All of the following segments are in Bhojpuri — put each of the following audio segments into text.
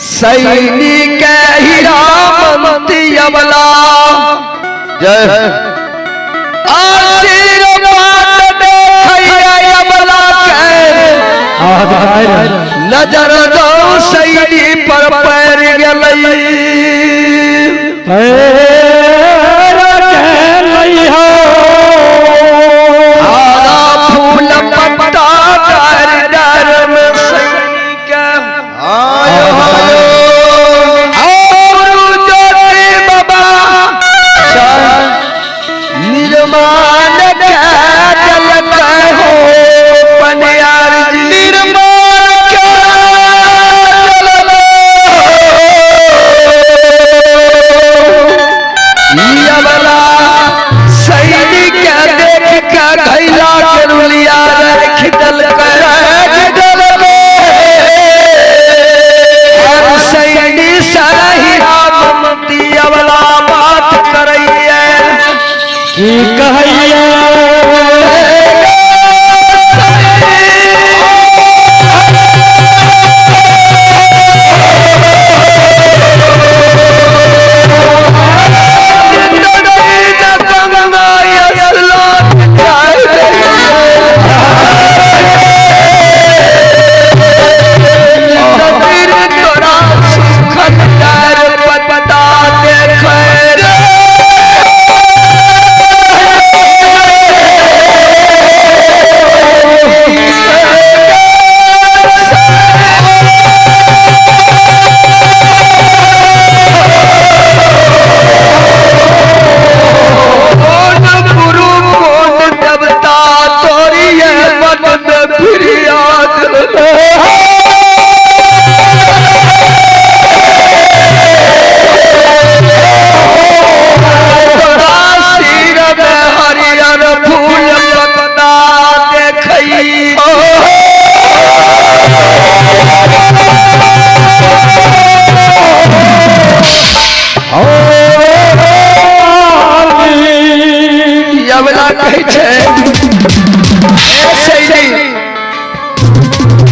सैनिक हीरामती अबला जय आशीर्वाद देखैया अबला के नजर दो सैनी पर पैर गेलै फूल पत्ता डर में सैनिक निर्माण हो पनियार निर्माण वाला सैनिक देख के घैला के रुलिया खिदल सैनी सही रामती वाला बात करैया की कहैया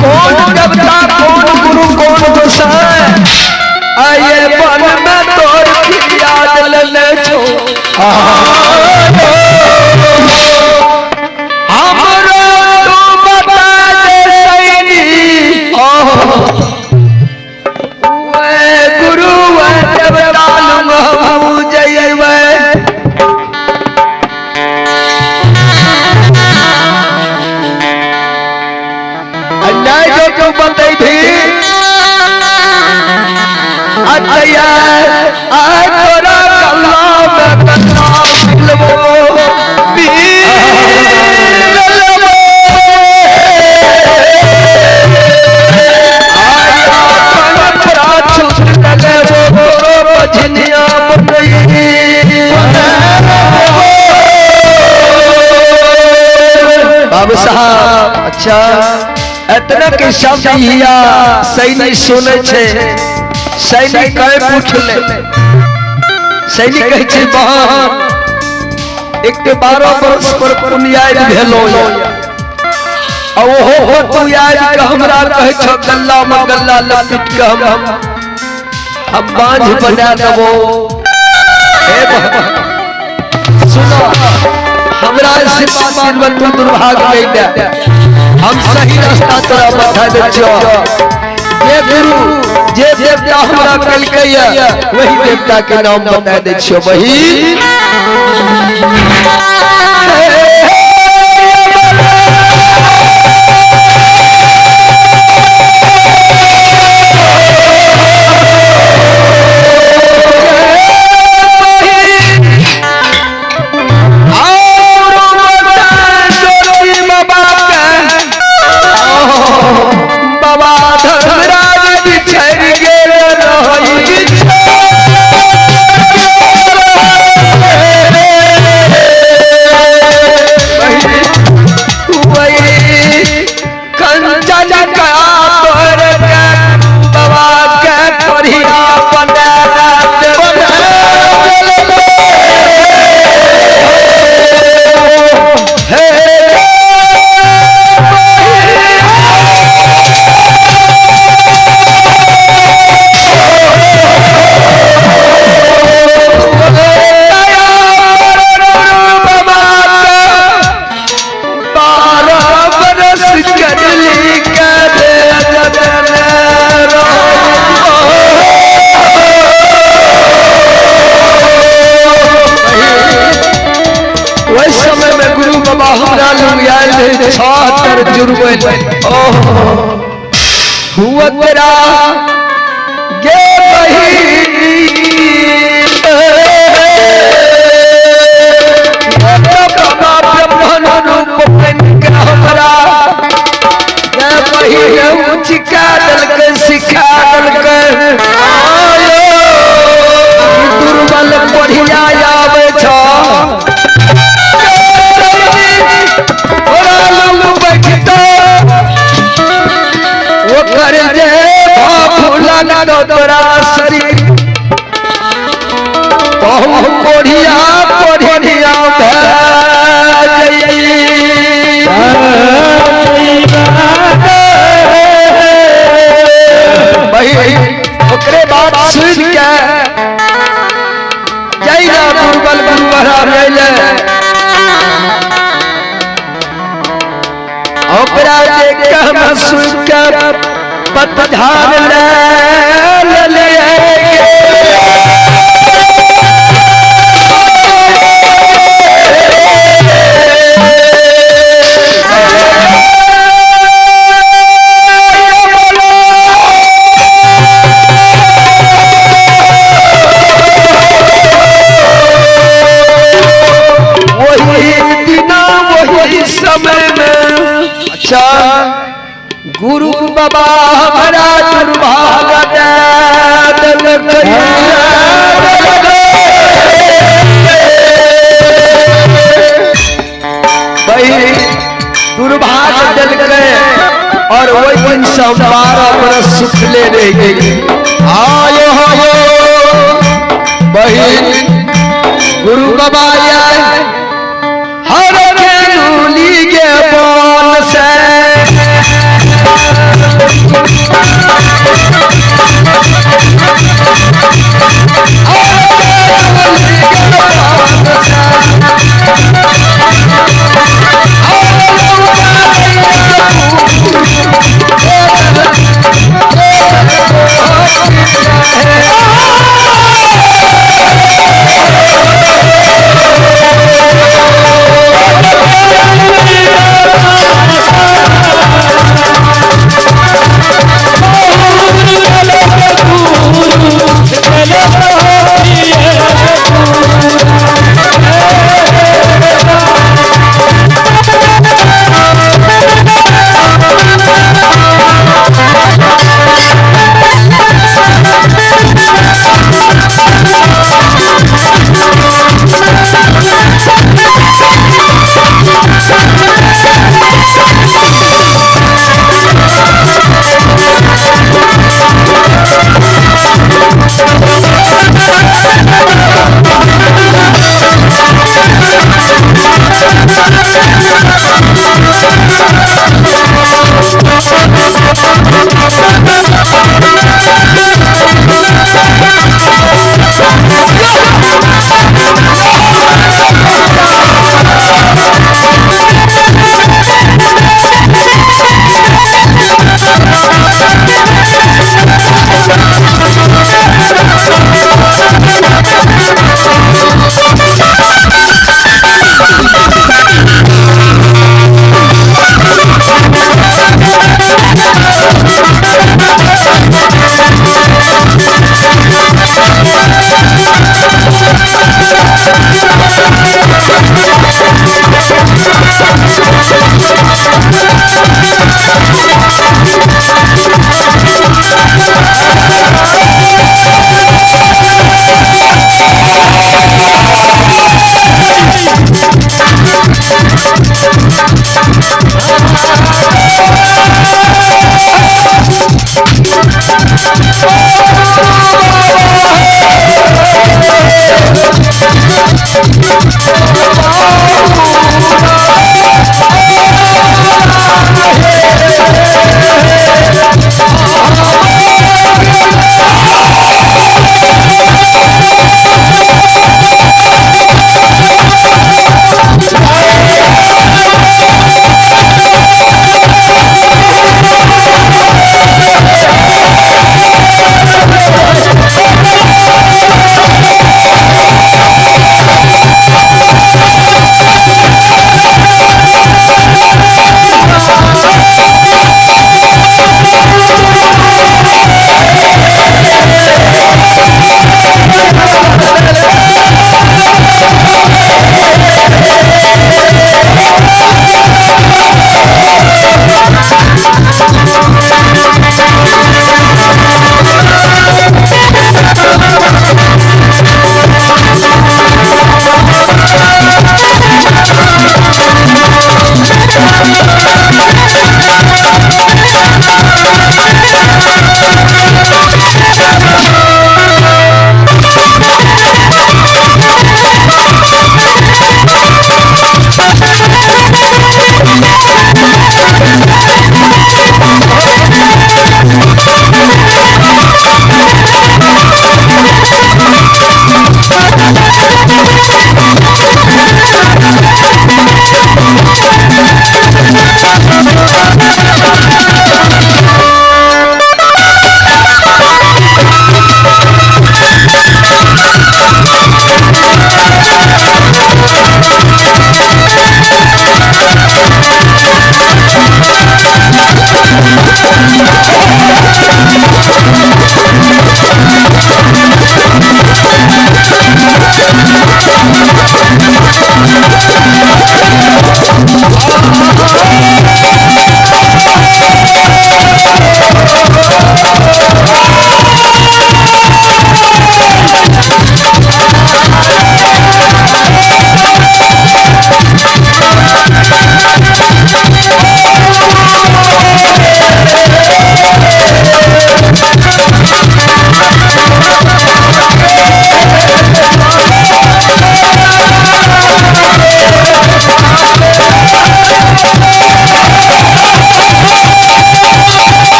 कौन देवता कौन गुरु कौन गोसाई आये बन में तोर याद ले छो हमरो तू बता दे सैनी वे गुरु वे देवता हम जइवे बतई थी अजया आय तोरा कल्ला में कल्ला मिलबो बाबू साहब अच्छा इतना के शब्द हिया सैनिक सुने छे सैनिक कहे पूछले सैनिक कहे छे बहन एक 12 वर्ष पर पुण्याय भेलो आ ओहो हो तू याद के हमरा कहे छ गल्ला में गल्ला लपेट के हम बांझ बना देबो हे बहन सुनो हमरा आशीर्वाद में तू दुर्भाग्य नहीं दे हम सही रास्ता तोरा बता दे छो ये गुरु जे देवता हमरा कलकै वही देवता के नाम बता दे छो वही हुआ तेरा गे सिखा दुर्बल बढ़िया आवे वो कर दे भूला तोरा शरीर बहुत बढ़िया बढ़िया ओकरे बात सुन के जैना दुर्बल गुरुवरा रहले ओकरा देख के हम सुन के पतझार ले गुरु बाबा हमारा दुर्भाग्य दुर्भाग्य दल गए और वही दिन 12 बरस सुख ले गई आयो हो बहन गुरु बाबा हर खेलूली के बोल से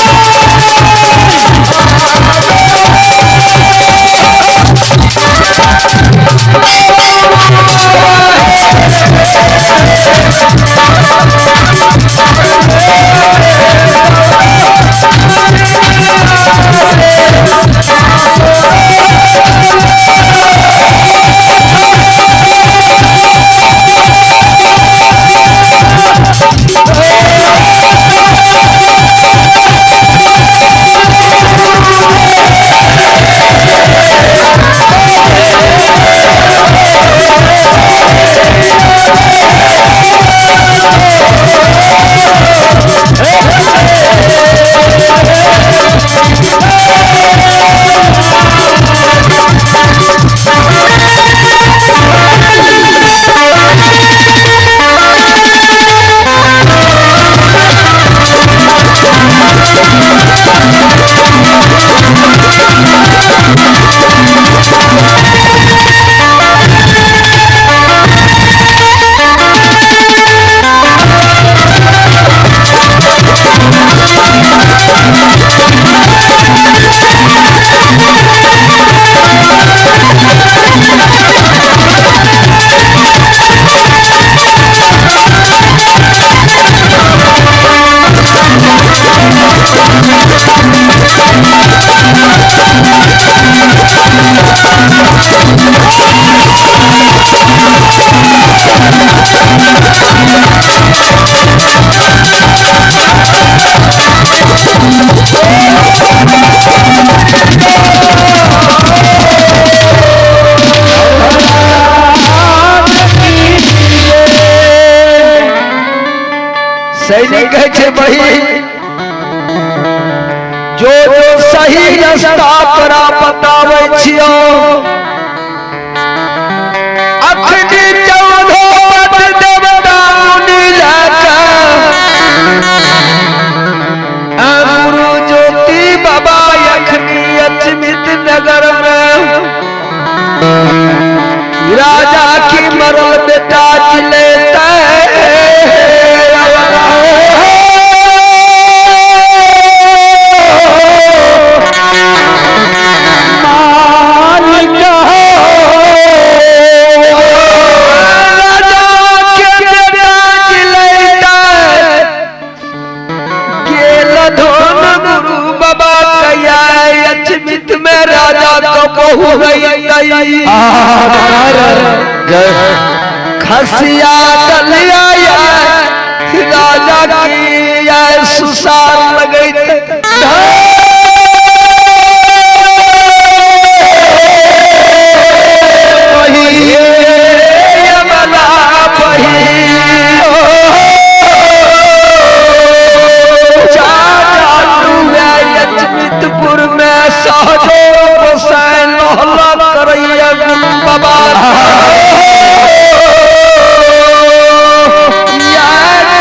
Thank you. सैनिक है बहिन जो जो सही रास्ता तोरा बतावे छियो अखनी चौधो पद देवता मुनि लाका गुरु ज्योति बाबा अखनी अचमित नगर में राजा की मरल बेटा लेता खसिया डलिया राजा की सुसार लगे अचमितपुर में सहजो बाबा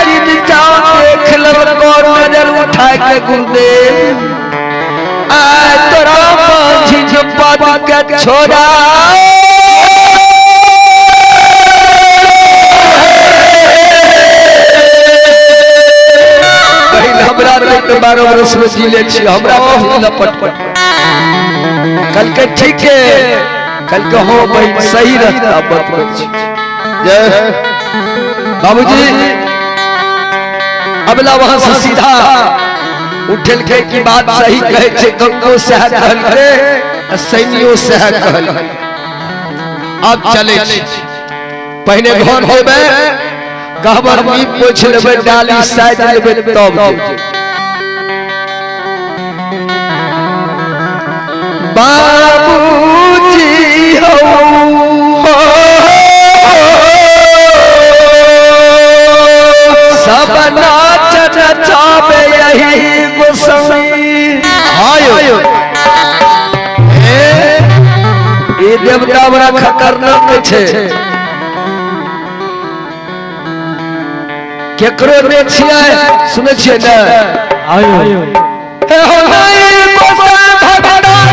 देख लो नजर उठा के गुरुदेव तोरा पद के छोड़ा हमरा 12 वर्ष में जी ले छी हमरा लपट कल के ठीक है कल के हो भाई सही रहता बत जय बाबूजी अबला वहां से सीधा उठल के की बात सही कहे छे गंगो सह कहल के सैनियो सह कहल अब चले पहले घर होबे गहबर मी पोछ लेबे डाली साइड लेबे तब बाबूजी हो सब नाच नचावे यही गोसाई आयो ए देवता बड़ा खतरनाक छे केकरो ने छियै सुनै छियै न आयो हे हो नहीं गोसाई भगवान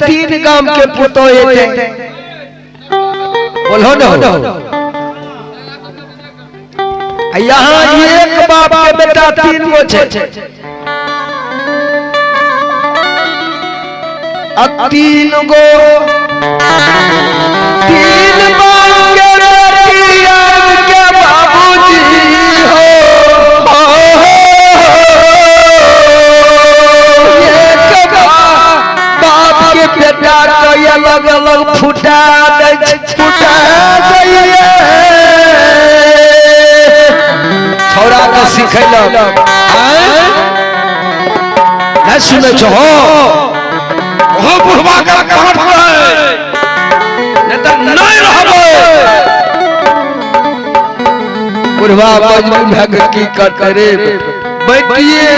तीन गांव के पुतो थे बोलो न यहाँ एक बाप के बेटा तीन गो छे तीन गो तीन बाप के बाबूजी हो बाप के बेटा को अलग अलग फुटा छौड़ा के सिखैलक नहीं सुने छो हो बुढ़वा का कहत है नहीं तो नहीं रहबो बुढ़वा मजबूर भग की करे बैठिए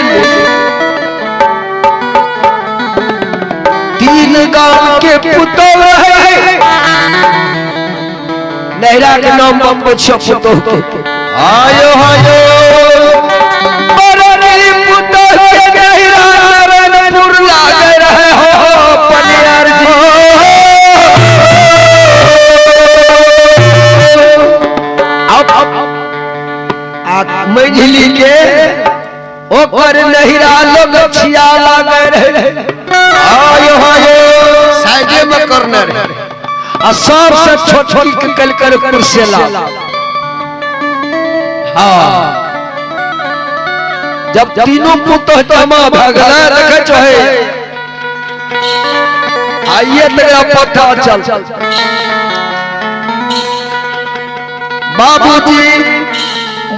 तीन गांव के पुतो है नहरा के नाम बम्बो पुतो आयो आयो बरनी पुतो के गहरा नारायणपुर लागे रहे हो पनियार जी अब मंझली के ओकर नहिरा लोग छिया लागे रहे आयो आयो साइडे में कॉर्नर आ सबसे छोटी कल कर कुर्सेला हाँ जब तीनों पुतो तमा भगला देखे चाहे आइए तेरा पता चल बाबूजी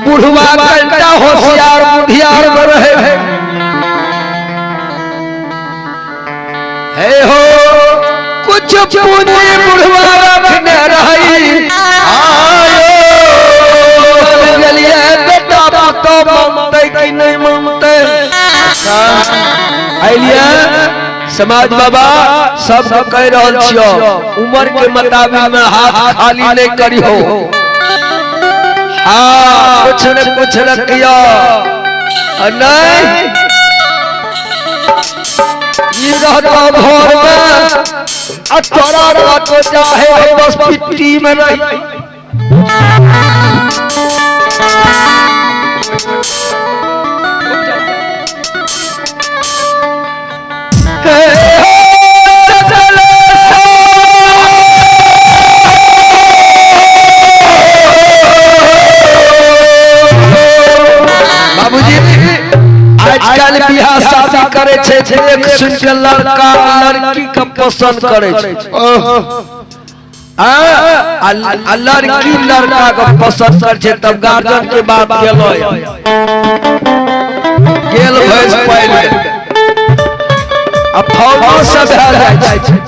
बुढ़वा घंटा होशियार बुधियार में रहे है हो कुछ पूंजी बुढ़वा रखने रही कि नहीं मानते समाज बाबा सब कह रहा छियो उम्र के मुताबिक में हाथ खाली नहीं करी हो हाँ कुछ न कुछ रखियो नहीं ये रहता भोर में अतोरा तो चाहे बस पिट्टी में रही आजकल बियाह शादी करे छे एक सुन के लड़का लड़की के पसंद करे छे लड़की लड़का के पसंद करे छे तब गार्जियन के बाप गेल भैंस पहले अब फौजों से भर जाए छे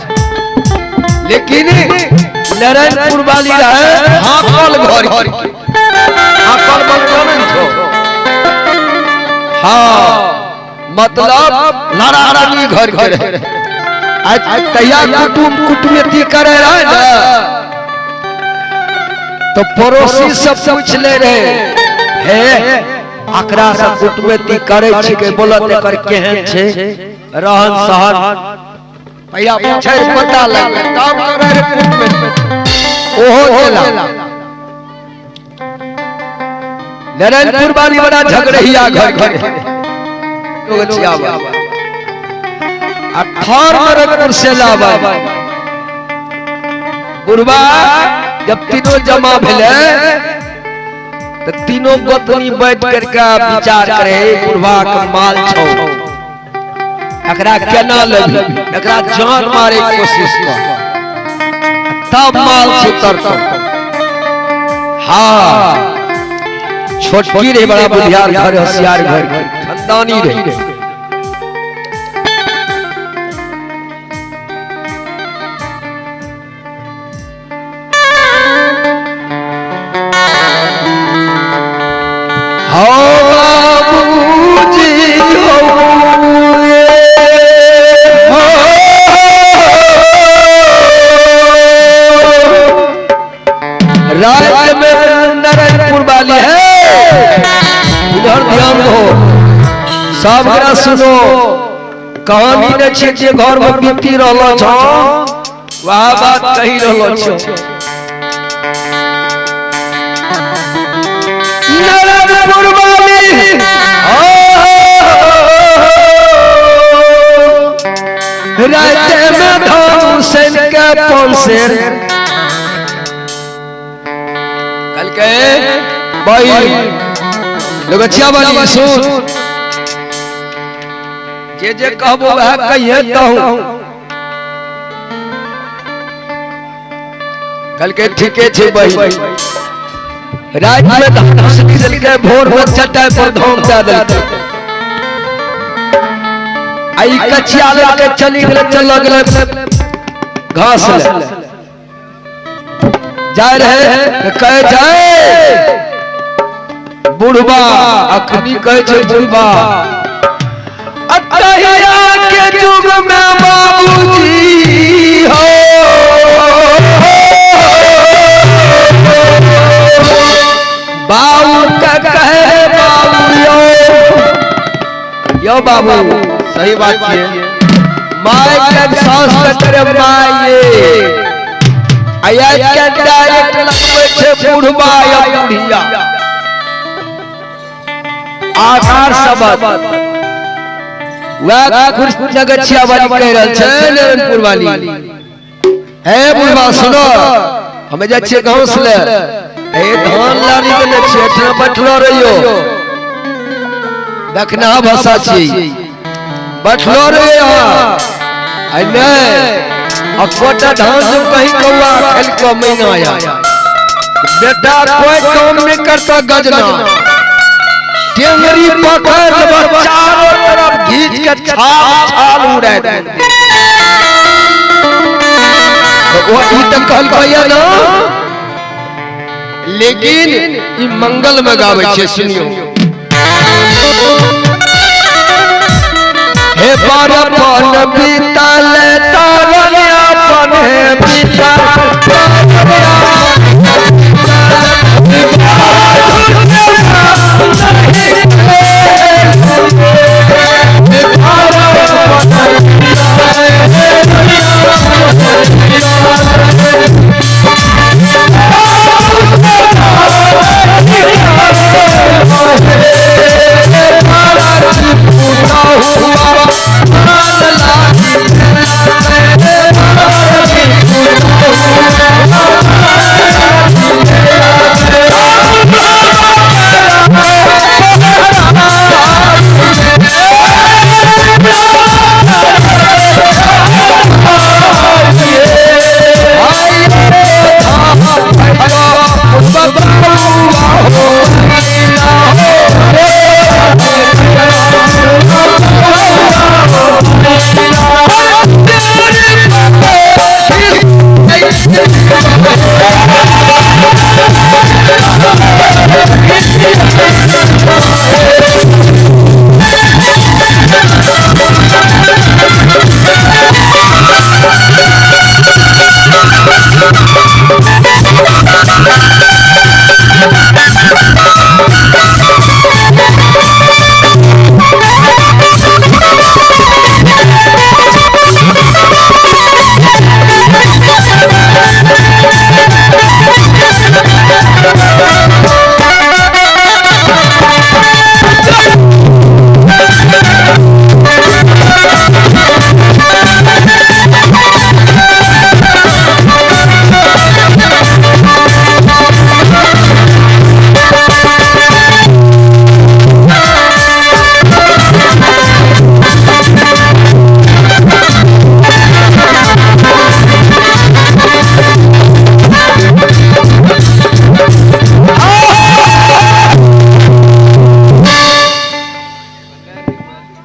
लेकिन नारायणपुर वाली रहे हाकल घर हाकल बनन छो हाँ मतलब लड़ाई घर घर आज तैयार कुटुम्बी करे रहे ना तो पड़ोसी सब पूछ ले रहे हे अकरा से कुटुम्बी करे छी के बोलत एकर केहन छे रहन सहन भैया पूछे पता लगे काम करे रे कुटुम्बी ओहो चला नारायणपुर वाली बड़ा झगड़िया घर घर लोग छियावा 18 से लावा बुढ़वा जब तीनों जमा भेले तो तीनों गोतनी बैठ करके विचार करे बुढ़वा के माल छौ एकरा केना लेबी एकरा जान मारे कोशिश कर तब माल से उतरतो हाँ छोटकी रे बड़ा बुधियार घर होशियार घर खानदानी रे रात में नारायणपुर वाली है, उधर ध्यान दो, सब सुनो। कहानी ने छे जे घर में बीती रहलो छ वह बात कही रहलो छ रात में धाम सन के पंसेर कल के भाई लोग अच्छा वाली सुन जे कहबो वह कहिए तो कल के ठीके छे भाई रात में धाम सन के भोर में चटाई पर धाम जा दे आई कच्चिया लेके चली गले चल गले घास ले जा रहे कहे जाए बुढ़बा अखनी कहे छे बुढ़बा अतहिया के युग में बाबूजी हो बाबू का कहे बाबू यो बाबू सही बात है माय के सांस करे माये आया के डायरेक्ट लगवे छे बुढ़बा या बुढ़िया आधार शब्द वह कुछ जगछिया वाली कह रहल छे लेनपुर वाली हे बुढ़बा सुनो हमें जा छे गांव से ले ए धान लानी के छे ठे बैठलो रहियो देखना भाषा छी बैठलो रे आई ने अकोटा धान जो कहीं कौआ कल को महीना आया बेटा कोई काम नहीं करता गजना टेंगरी पकड़ चारों तरफ घींच के छाल छाल उड़ाए दे वो ई तो कहल भैया ना लेकिन ई मंगल में गावे छे सुनियो हे परपन बीतल तारयापन हे बीतल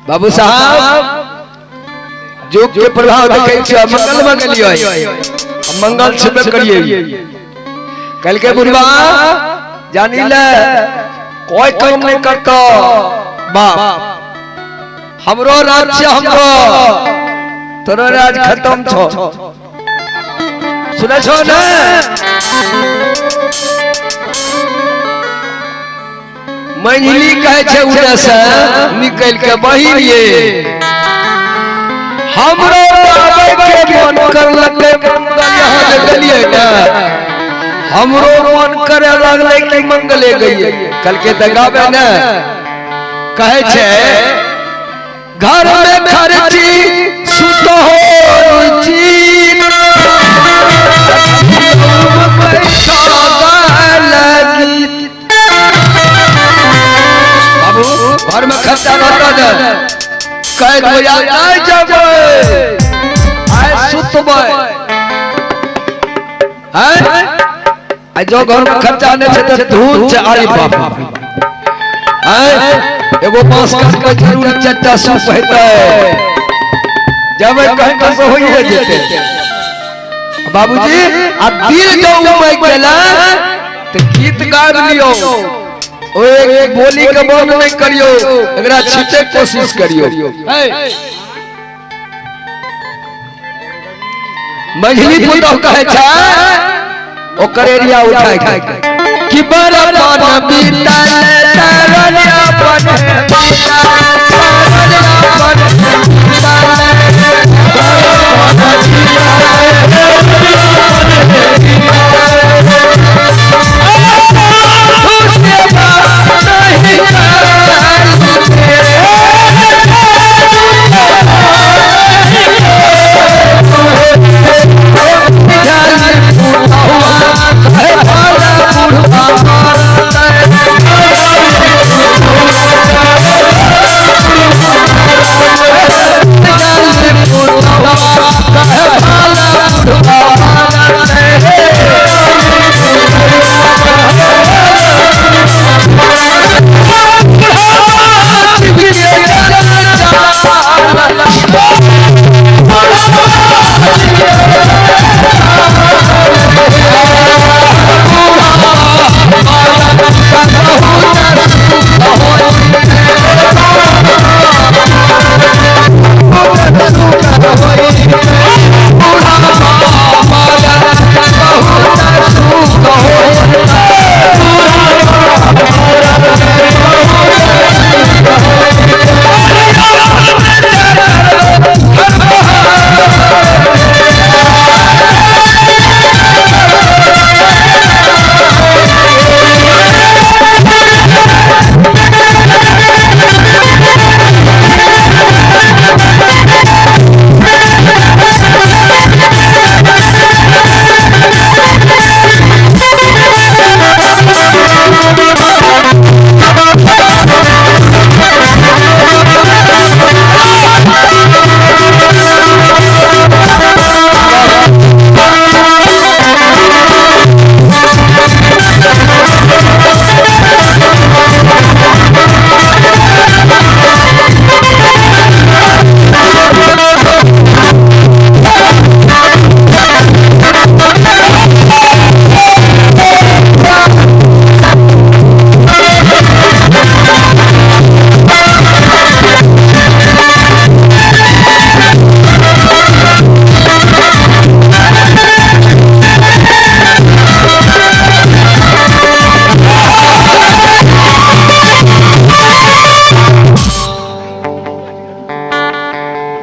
बाबू साहब जो के प्रभाव देखे छ मंगल में गलियो मंगल छबे करिए कल के बुढ़वा जानी ले कोई काम नहीं करता बाप हमरो राज्य हमरो तोरो राज खत्म छो सुने छो ना मंजली कहे छे उड़े से निकल के बहिरिए हमरो गावे के मन कर लगे मंगल यहाँ से गलिए ना हमरो मन करे लगले कि मंगले गई कल के त गावे ना कहे छे घर में खर्ची सुत हो चीन पैसा लगी बाबू घर में खर्चा बता दे कहे तो यार नहीं जबे आए सुतबे हैं आई जो घर में खर्चा ने छे त धूल से आई बाप हैं एगो बांस काट के जरूर चट्टा सूप हेतै जब कहीं का से होइए जेते बाबूजी आ दिल जो उमय गेला त गीत गाब लियो ओ एक बोली के बंद नहीं करियो एकरा छीटे कोशिश करियो मंझली पुतो कहे छ ओकर एरिया उठाए के कि बरमान बीतल तरनिया अपन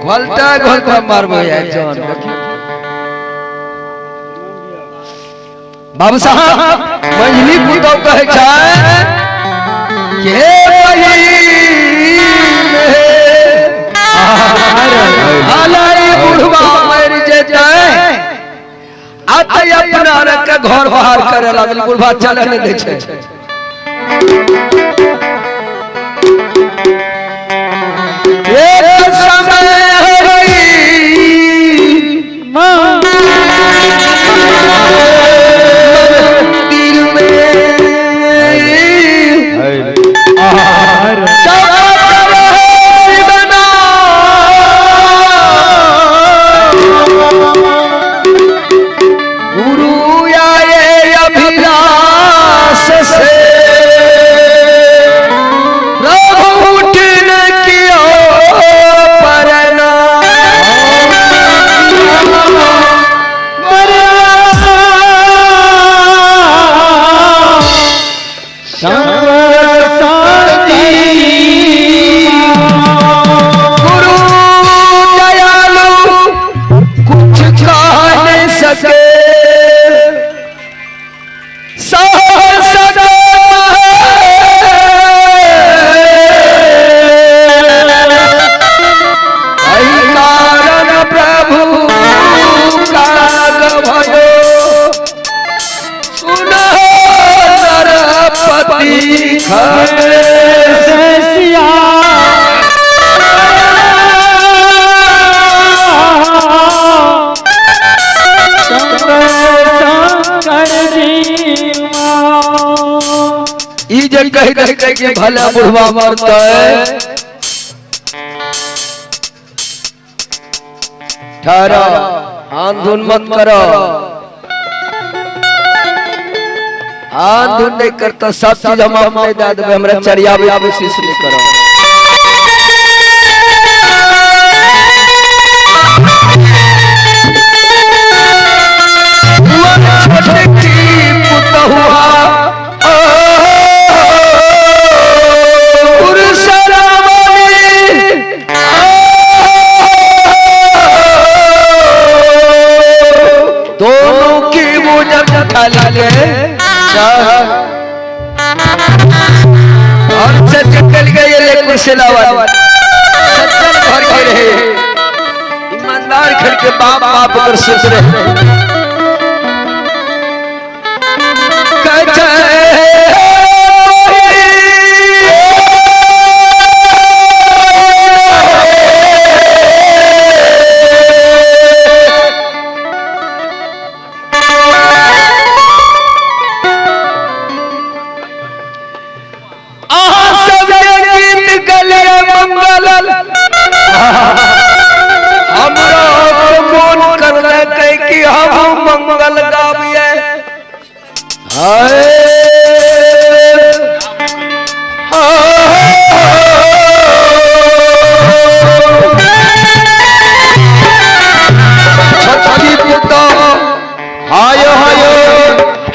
घोलता मारबो यार जान बाबू साहब मंझली पुतो कहे छ के हालाई बुढ़वा मर जेते आते अपना के घर बाहर करे लागल बुढ़वा चले न दे छै एक समय गुरु दयालु सके सह सके कारण प्रभु काग भयो सुनो नरपति खबे सिया ई जे कह दे कि भला बुढ़वा मरता है ठहरा आंधुन मत करो आंधुन नहीं करता सब चीज हम अपने दे देबे हमरा चरिया भी शीश नहीं करो छोटे की पुतहुआ दोनों की मुझे खाली और से चल गए ले कुर्सिला वाले सज्जन घर के रहे ईमानदार घर के बाप बाप कर सोच रहे मंगल गाविए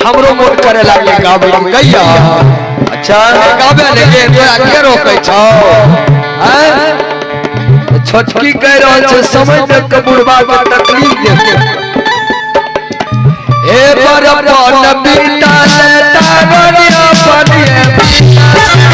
हमरो मोट करे लागे गावे गैया अच्छा गावे लगे तोरा के रोकै छौ छोटकी कह रहल छै समय तक के बुढ़वा के तकलीफ देते ए पर अपन बीता तावरिया पनिए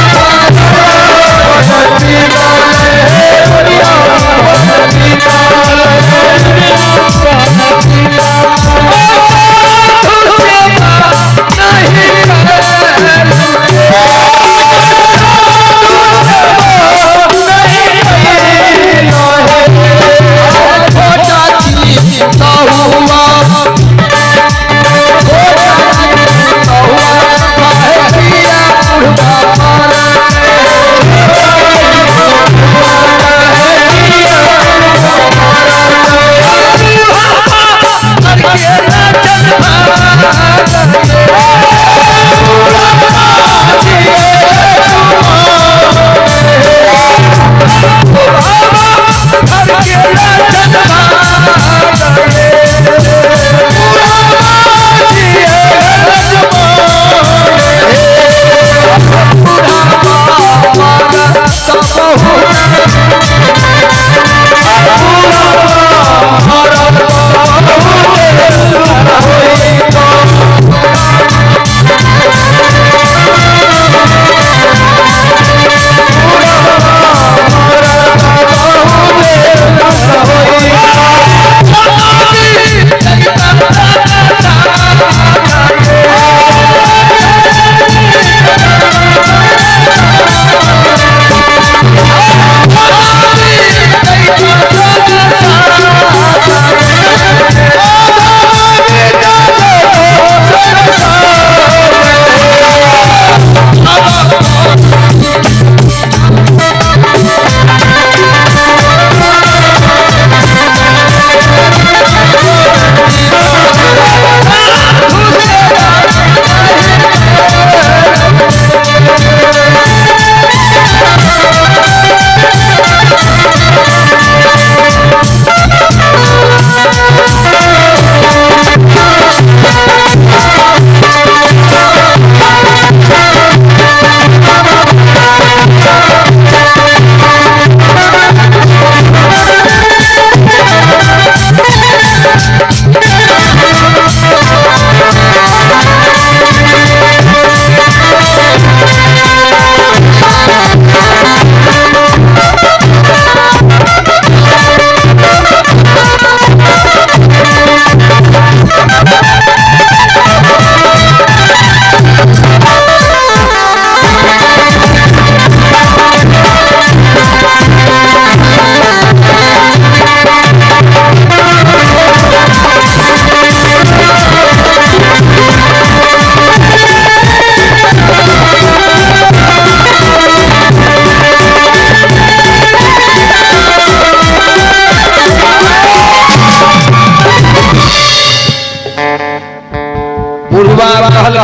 बुढ़वा कहल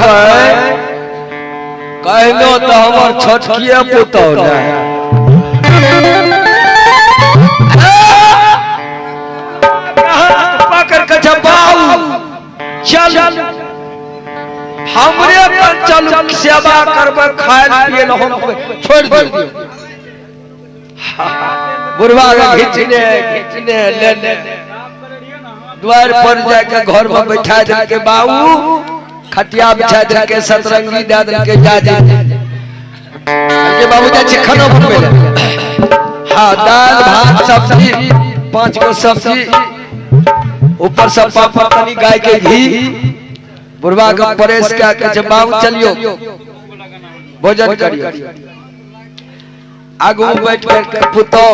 कहलो तो हमर छोटकिए पुतौ पकड़ के जबाऊ चल हमरे पर चल सेवा करब खाए पिए न हम छोड़ दियो बुढ़वा खींचने ले द्वार पर जाके घर में बैठा दे के बाबू खटिया बिछा दे के सतरंगी दे दे के जा के बाबू जा छै खाना बनबे ले हां दाल भात सब्जी 5 गो सब्जी ऊपर सब पापड़ तनी गाय के घी बुढ़वा के परेश क्या के बाबू चलियो भोजन करियो आगू बैठ के पुतो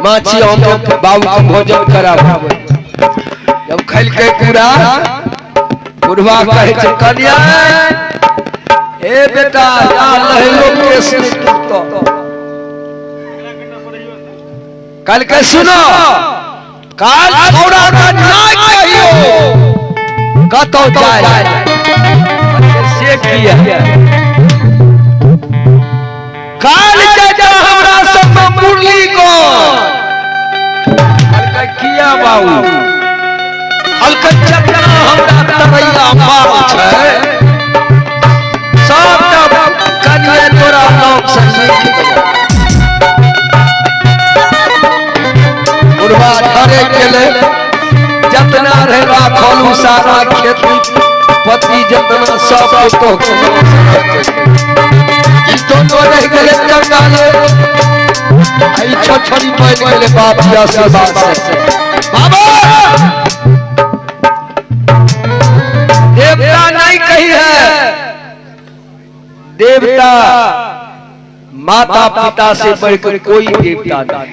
माछी हम बाबू को भोजन कराबो जब खैल के पूरा बुढ़वा कहे छै कन्या ए बेटा या लहलो केस तो कल के सुनो काल छोड़ा का ना कहियो कतो जाए से किया काल जा हमरा सब मुरली को किया बाबू अलकच्चा हमरा तरैया मार छै सब कनिया तोरा नाम से बुढ़वा धरे गेले जतना रहे राखलू सारा खेती पति जतना सब तो दोनों रह गए कंगाले आई छोटी पड़ गए बाप के आशीर्वाद से बाबा देवता नहीं कही है देवता माता पिता से बढ़कर कोई देवता नहीं